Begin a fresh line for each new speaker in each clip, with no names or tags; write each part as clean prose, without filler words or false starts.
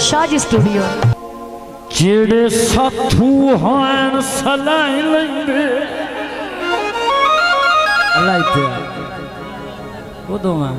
Shaji studio.
जेड़े साथू हान सलाई लेंदे अल्लाह इत्ते वो तो मैं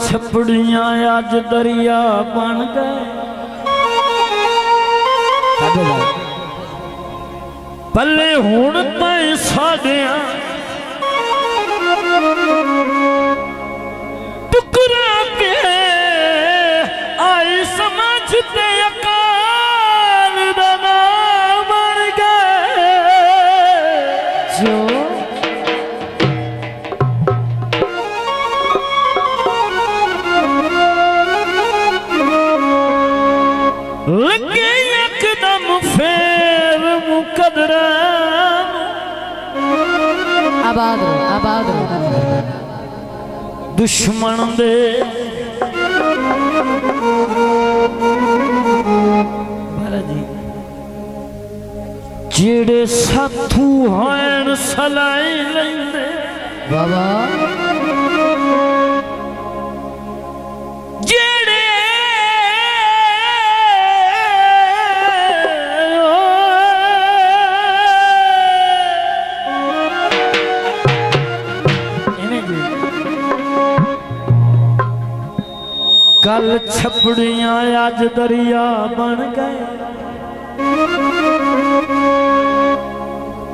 छपड़ियां अज दरिया बन गए पल्ले हुण ताईं साडियां टुकरा के आई समझ ते अकाल दा नाम बन गए जो लगे एकदम फेर मुकदरा
आबाद
दुश्मन दे जेड़े साथू हैं सलाई लेंदे
बाबा
कल छपड़ियां अज दरिया बन गए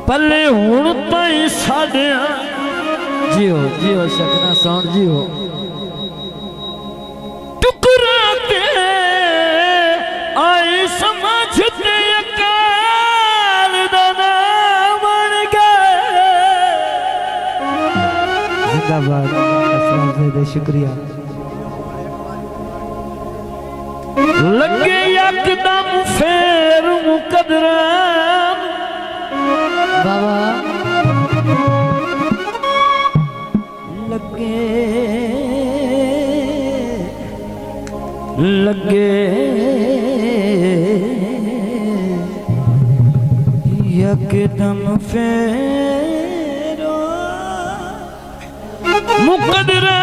पल्ले हुण ताईं साडियां जियो जियो सकना साउंड जियो टुकरा के आई समझ ते अकाल दा नाम बन गए जिंदाबाद असलाम से शुक्रिया लगे एकदम फेर मुकदरा
बाबा
लगे एकदम फेर मुकदरा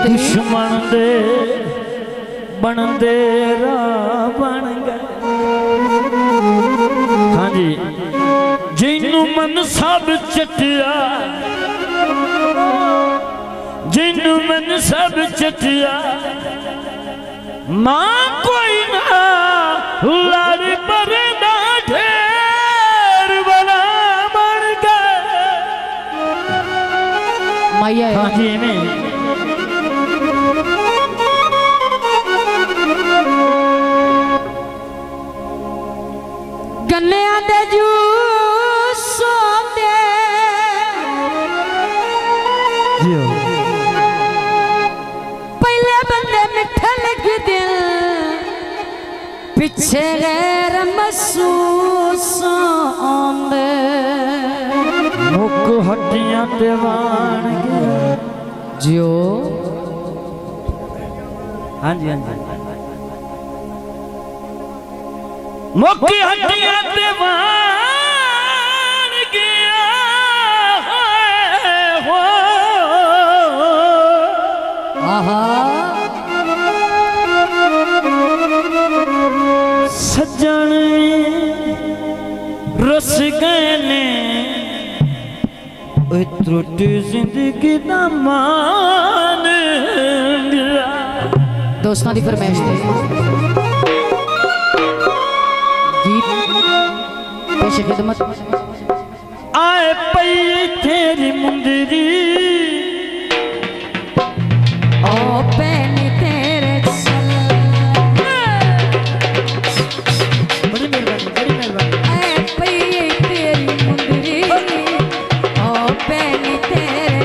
दुश्मन दे बनदे राह बन गए हाँ जी जिन्नू मन सब चटिया जिन्नू मन सब चटिया मां कोई ना लाड़ी पर ना ढेर बना बन गए
मैया
हाँ जी में
गन्निया दे जूस दे पहले बंदे मिठे लग दिल पिछे गैर महसूस आंदे
मुक हड्डियां दीवान
जियो
हाँ जी हाँ जी मुक्की हड्डियां दीवान गया हो
आहा
सज्जन रस गए ने त्रुट जिंदगी दा मान
दोस्तों की फरमाइश पेश खिदमत
आए पई तेरी मुंदरी
ओ पैनी तेरे
बड़ी मेहरबानी
आए पई तेरी मुंदरी ओ पैनी तेरे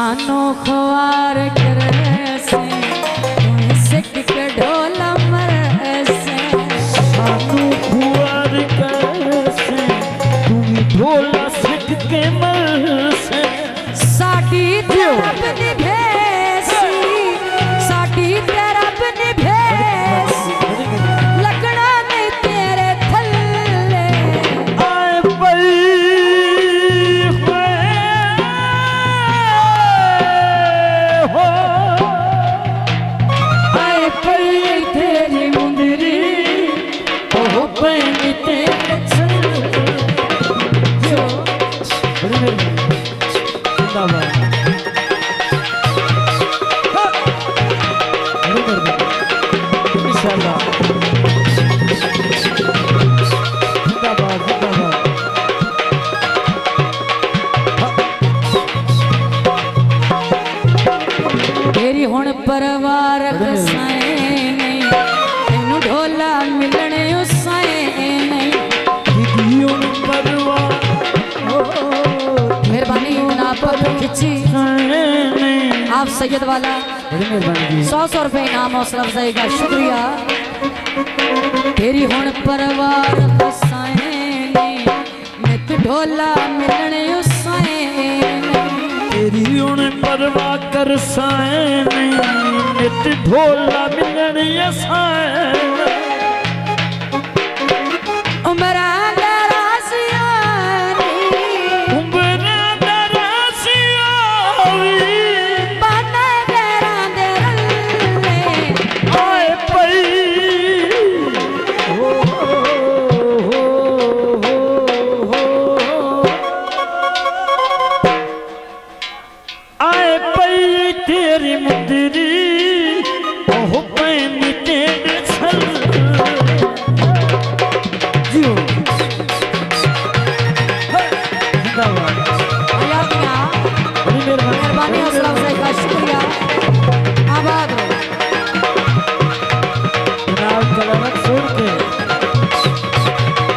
सानो ख्वार करे से तू सिक के ढोल मरे से
सानू खुआर कैसे तुम ढोला सिख के मर से
साडी तेरा बनी भेसी साडी तेरा बनी भेसी लगना नहीं तेरे थल्ले
आए पई हो
आए पई तेरी मुंदरी
ओ पैनी तेरे छल जो बड़ी मेरी जिंदाबाद इंशाल्लाह जिंदाबाद जिंदाबाद
तेरी हुण परवार कसाए नहीं तेनू ढोला मिलने उसाए नहीं
दीदियों परवा
मेहरबानी जनाब फोटो खिंची
नहीं
आप सैयद वाला
बड़ी मेहरबानी जी
100 रुपए इनाम हौसला अफजाई का शुक्रिया तेरी हुण परवार कसाए नहीं नित ढोला मिलने उसाए नहीं
तेरी उन परवा कर साए नहीं नित ढोला मिलन यसाए
उमरा दरासियानी
उम्बरा दरासिया
बाने बेरां दे रल्ले
आए पई हो आए पई तेरी मुंदरी ओ पैनी तेरे छल जियो जिंदाबाद
आया दिया
बड़ी
मेहरबानी हौसला अफजाई का शुक्रिया आबाद हो
जनाब कलामत छोड़ के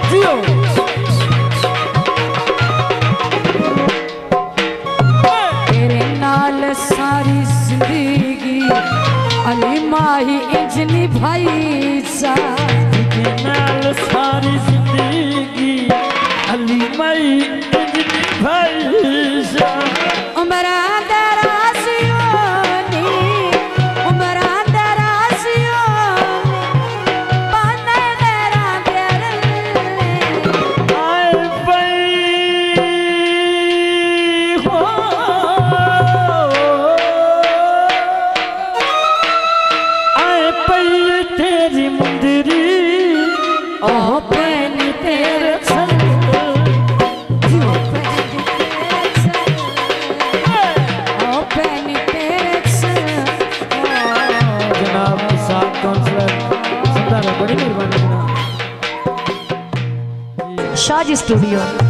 जियो
तेरे नाल सारी जिंदगी अली माही इंजनी भाई सा
के नाल सारी जिंदगी अली मई इंजनी भाई सा
उमरा दरासियोनी उमरा दरासियोनी बाने बेरां दे रल्ले
आए पई हो आए पई तेरी मुंदरी
ओ पैनी तेरे
छल
ओ पैनी तेरे
जनाब साहब काउंसलर जिंदा रहे बड़ी मेहरबानी जनाब
शाजी स्टूडियो